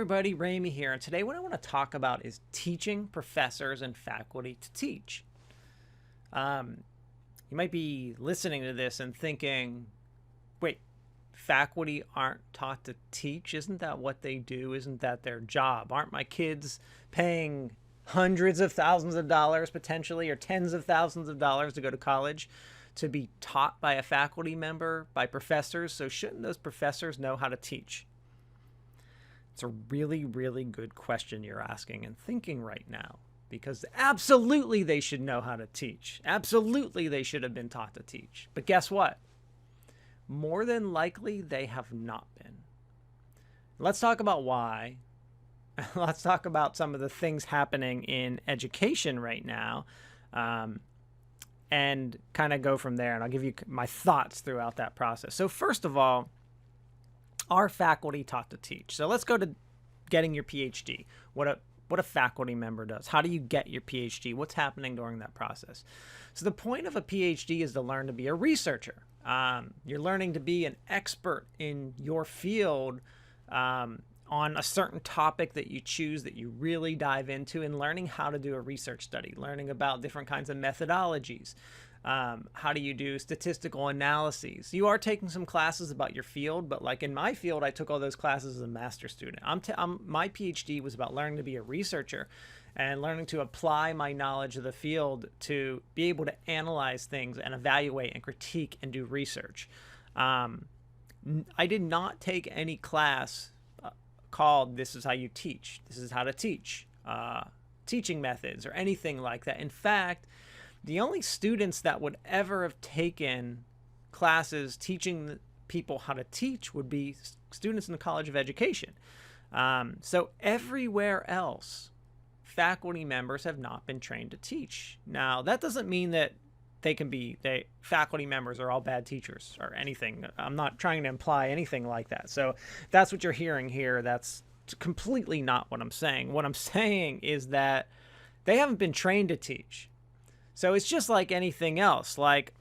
everybody, Ramey here, and today what I want to talk about is teaching professors and faculty to teach. You might be listening to this and thinking, wait, faculty aren't taught to teach? Isn't that what they do? Isn't that their job? Aren't my kids paying hundreds of thousands of dollars potentially, or tens of thousands of dollars to go to college to be taught by a faculty member, by professors? So shouldn't those professors know how to teach? It's a really, really good question you're asking and thinking right now, because absolutely they should know how to teach. Absolutely they should have been taught to teach. But guess what? More than likely they have not been. Let's talk about why. Let's talk about some of the things happening in education right now, and kind of go from there. And I'll give you my thoughts throughout that process. So first of all, are faculty taught to teach? So let's go to getting your Ph.D. What a faculty member does. How do you get your Ph.D.? What's happening during that process? So the point of a Ph.D. is to learn to be a researcher. You're learning to be an expert in your field on a certain topic that you choose, that you really dive into, and learning how to do a research study, learning about different kinds of methodologies. How do you do statistical analyses? You are taking some classes about your field, but like in my field, I took all those classes as a master's student. My PhD was about learning to be a researcher and learning to apply my knowledge of the field to be able to analyze things and evaluate and critique and do research. I did not take any class called "This is how you teach," "This is how to teach," teaching methods, or anything like that. In fact, the only students that would ever have taken classes teaching people how to teach would be students in the College of Education. So everywhere else, faculty members have not been trained to teach. Now, that doesn't mean that faculty members are all bad teachers or anything. I'm not trying to imply anything like that. So if that's what you're hearing here, that's completely not what I'm saying. What I'm saying is that they haven't been trained to teach. So it's just like anything else. Like,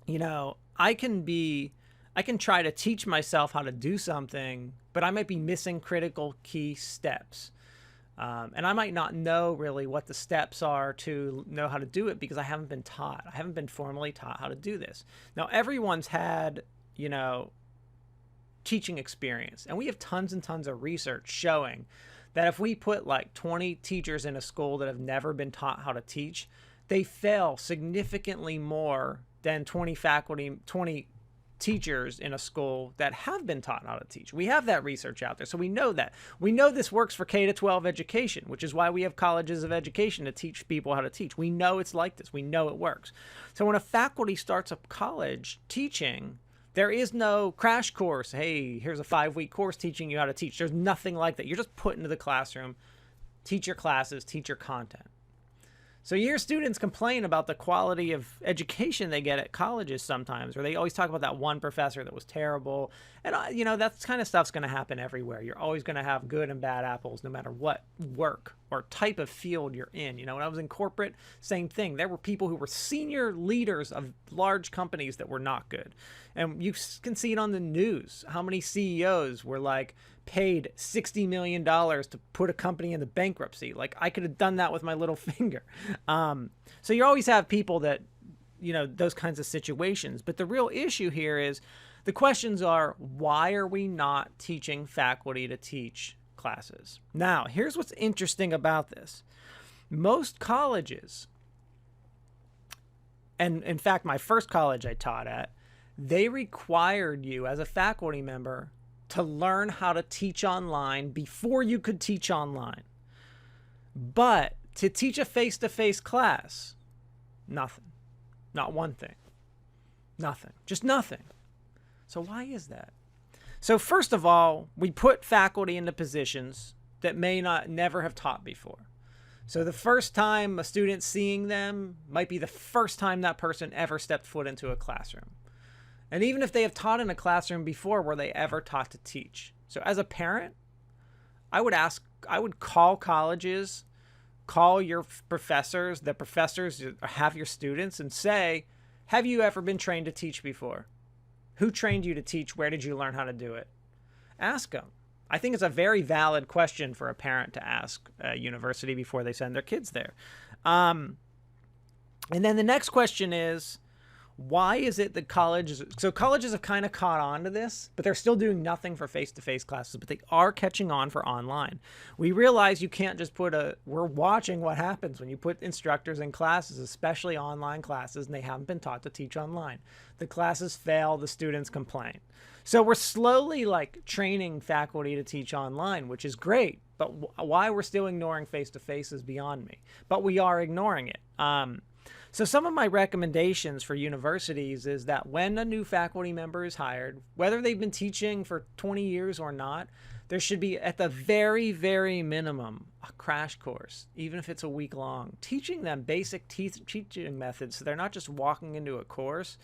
I can try to teach myself how to do something, but I might be missing critical key steps. And I might not know really what the steps are to know how to do it, because I haven't been taught. I haven't been formally taught how to do this. Now, everyone's had, teaching experience. And we have tons and tons of research showing that if we put like 20 teachers in a school that have never been taught how to teach, they fail significantly more than 20 teachers in a school that have been taught how to teach. We have that research out there, so we know that. We know this works for K-12 education, which is why we have colleges of education to teach people how to teach. We know it's like this. We know it works. So when a faculty starts a college teaching, there is no crash course. Hey, here's a 5-week course teaching you how to teach. There's nothing like that. You're just put into the classroom, teach your classes, teach your content. So you hear students complain about the quality of education they get at colleges sometimes, or they always talk about that one professor that was terrible. And, that kind of stuff's going to happen everywhere. You're always going to have good and bad apples, no matter what work or type of field you're in. When I was in corporate, same thing. There were people who were senior leaders of large companies that were not good. And you can see it on the news. How many CEOs were paid $60 million to put a company into bankruptcy? Like, I could have done that with my little finger. So you always have people that, those kinds of situations. But the real issue here is, the questions are, why are we not teaching faculty to teach classes? Now, here's what's interesting about this. Most colleges, and in fact, my first college I taught at, they required you as a faculty member to learn how to teach online before you could teach online. But to teach a face-to-face class, nothing. Not one thing. Nothing. Just nothing. So why is that? So first of all, we put faculty into positions that never have taught before. So the first time a student's seeing them might be the first time that person ever stepped foot into a classroom. And even if they have taught in a classroom before, were they ever taught to teach? So as a parent, I would call colleges, call your professors, the professors have your students, and say, have you ever been trained to teach before? Who trained you to teach? Where did you learn how to do it? Ask them. I think it's a very valid question for a parent to ask a university before they send their kids there. And then the next question is, why is it that colleges have kind of caught on to this, but they're still doing nothing for face-to-face classes, but they are catching on for online. We realize you can't just we're watching what happens when you put instructors in classes, especially online classes, and they haven't been taught to teach online. The classes fail, the students complain. So we're slowly training faculty to teach online, which is great, but why we're still ignoring face-to-face is beyond me, but we are ignoring it. So some of my recommendations for universities is that when a new faculty member is hired, whether they've been teaching for 20 years or not, there should be, at the very, very minimum, a crash course, even if it's a week long, teaching them basic teaching methods so they're not just walking into a course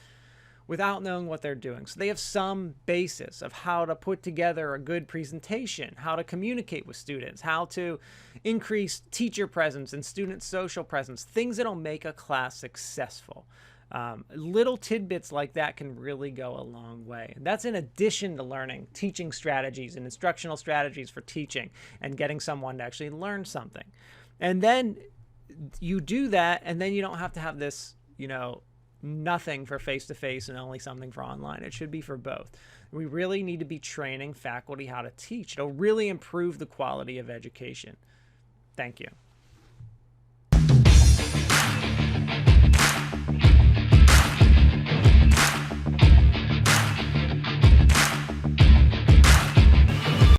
without knowing what they're doing. So they have some basis of how to put together a good presentation, how to communicate with students, how to increase teacher presence and student social presence, things that'll make a class successful. Little tidbits like that can really go a long way. And that's in addition to learning teaching strategies and instructional strategies for teaching and getting someone to actually learn something. And then you do that, and then you don't have to have this, nothing for face-to-face and only something for online. It should be for both. We really need to be training faculty how to teach. It'll really improve the quality of education. Thank you.